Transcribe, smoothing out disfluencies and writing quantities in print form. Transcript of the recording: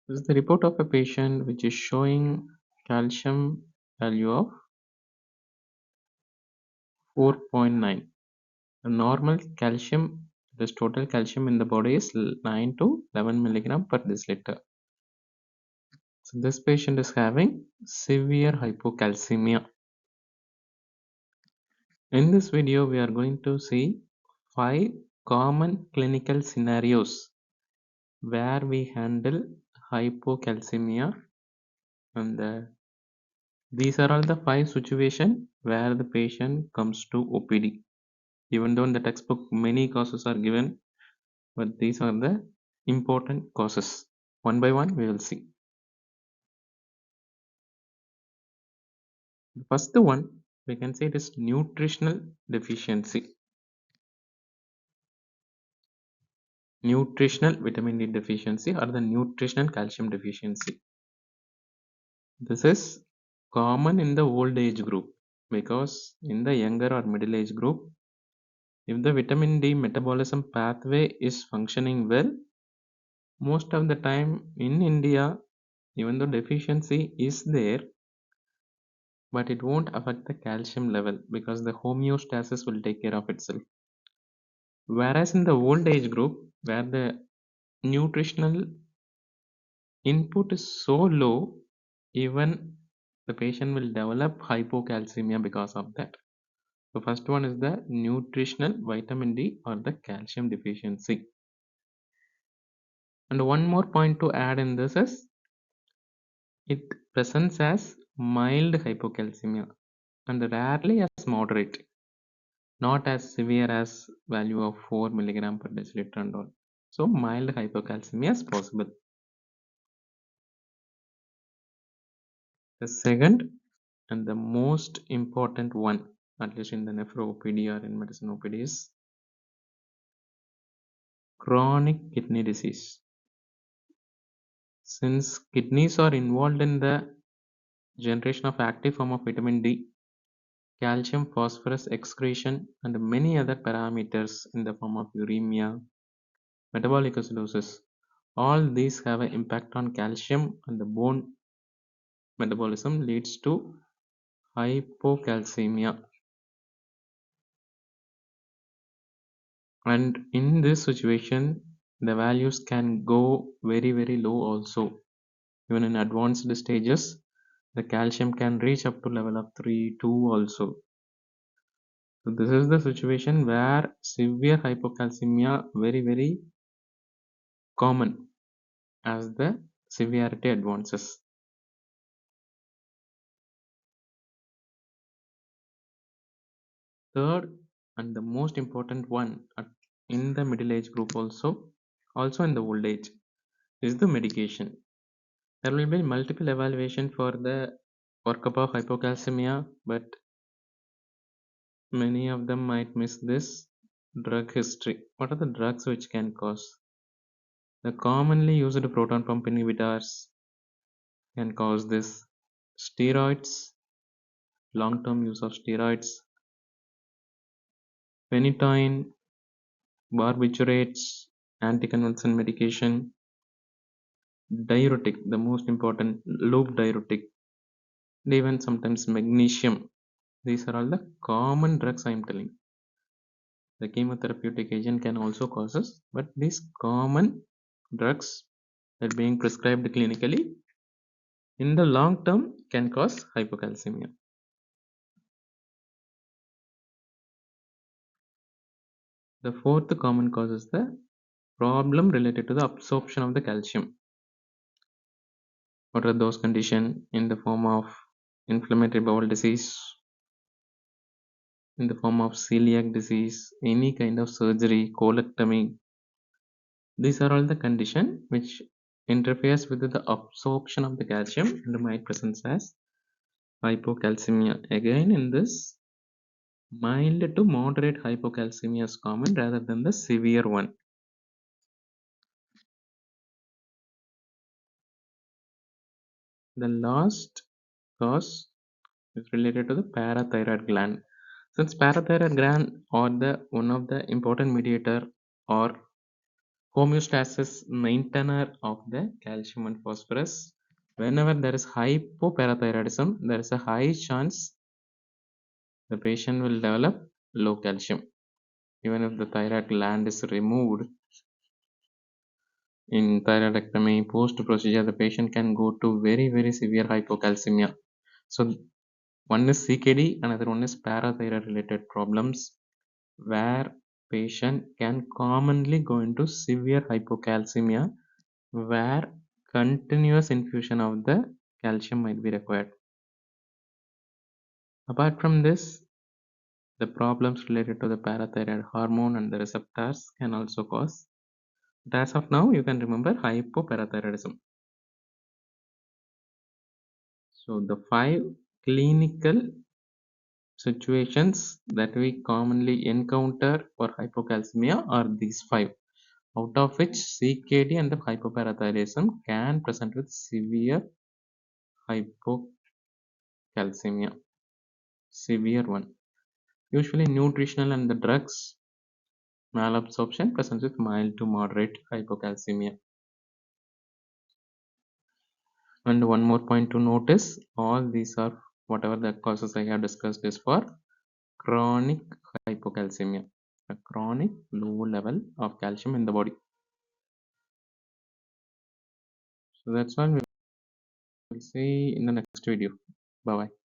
This is the report of a patient which is showing calcium value of 4.9. The normal calcium, this total calcium in the body is 9 to 11 milligram per deciliter. So this patient is having severe hypocalcemia. In this video, we are going to see 5 common clinical scenarios where we handle hypocalcemia, and these are all the 5 situations where the patient comes to OPD. Even though in the textbook many causes are given, but these are the important causes. One by one we will see. The first one, we can say it is nutritional deficiency. Nutritional vitamin D deficiency or the nutritional calcium deficiency. This is common in the old age group, because in the younger or middle age group, if the vitamin D metabolism pathway is functioning well, most of the time in India, even though deficiency is there, but it won't affect the calcium level because the homeostasis will take care of itself. Whereas in the old age group, where the nutritional input is so low, even the patient will develop hypocalcemia because of that. So first one is the nutritional vitamin D or the calcium deficiency. And one more point to add in this is, it presents as mild hypocalcemia and rarely as moderate, not as severe as value of 4 milligram per deciliter and all. So mild hypocalcemia is possible. The second and the most important one, at least in the nephro OPD or in medicine OPD, is chronic kidney disease. Since kidneys are involved in the generation of active form of vitamin D, calcium, phosphorus excretion, and many other parameters in the form of uremia, metabolic acidosis, all these have an impact on calcium, and the bone metabolism leads to hypocalcemia. And in this situation, the values can go very low also. Even in advanced stages, the calcium can reach up to level of 3, 2 also. So this is the situation where severe hypocalcemia very common as the severity advances. Third and the most important one in the middle age group also in the old age, is the medication. There will be multiple evaluation for the workup of hypocalcemia, but many of them might miss this drug history. What are the drugs which can cause? The commonly used proton pump inhibitors can cause this. Steroids, long-term use of steroids, phenytoin, barbiturates, anticonvulsant medication, diuretic, the most important loop diuretic, and even sometimes magnesium. These are all the common drugs I am telling. The chemotherapeutic agent can also cause, but these common drugs that are being prescribed clinically in the long term can cause hypocalcemia. The fourth common cause is the problem related to the absorption of the calcium. What are those conditions? In the form of inflammatory bowel disease, in the form of celiac disease, any kind of surgery, colectomy. These are all the conditions which interferes with the absorption of the calcium and might present as hypocalcemia. Again, in this, mild to moderate hypocalcemia is common rather than the severe one. The last cause is related to the parathyroid gland. Since parathyroid gland are the one of the important mediator or homeostasis maintainer of the calcium and phosphorus. Whenever there is hypoparathyroidism, there is a high chance the patient will develop low calcium. Even if the thyroid gland is removed in thyroidectomy post procedure, the patient can go to very severe hypocalcemia. So one is CKD, another one is parathyroid related problems, where patient can commonly go into severe hypocalcemia, where continuous infusion of the calcium might be required. Apart from this, the problems related to the parathyroid hormone and the receptors can also cause. But as of now, you can remember hypoparathyroidism. So the 5 clinical situations that we commonly encounter for hypocalcemia are these 5, out of which CKD and the hypoparathyroidism can present with severe hypocalcemia, severe one. Usually nutritional and the drugs malabsorption presents with mild to moderate hypocalcemia. And one more point to notice, all these are, whatever the causes I have discussed is for chronic hypocalcemia, a chronic low level of calcium in the body. So that's all. We will see in the next video. Bye bye.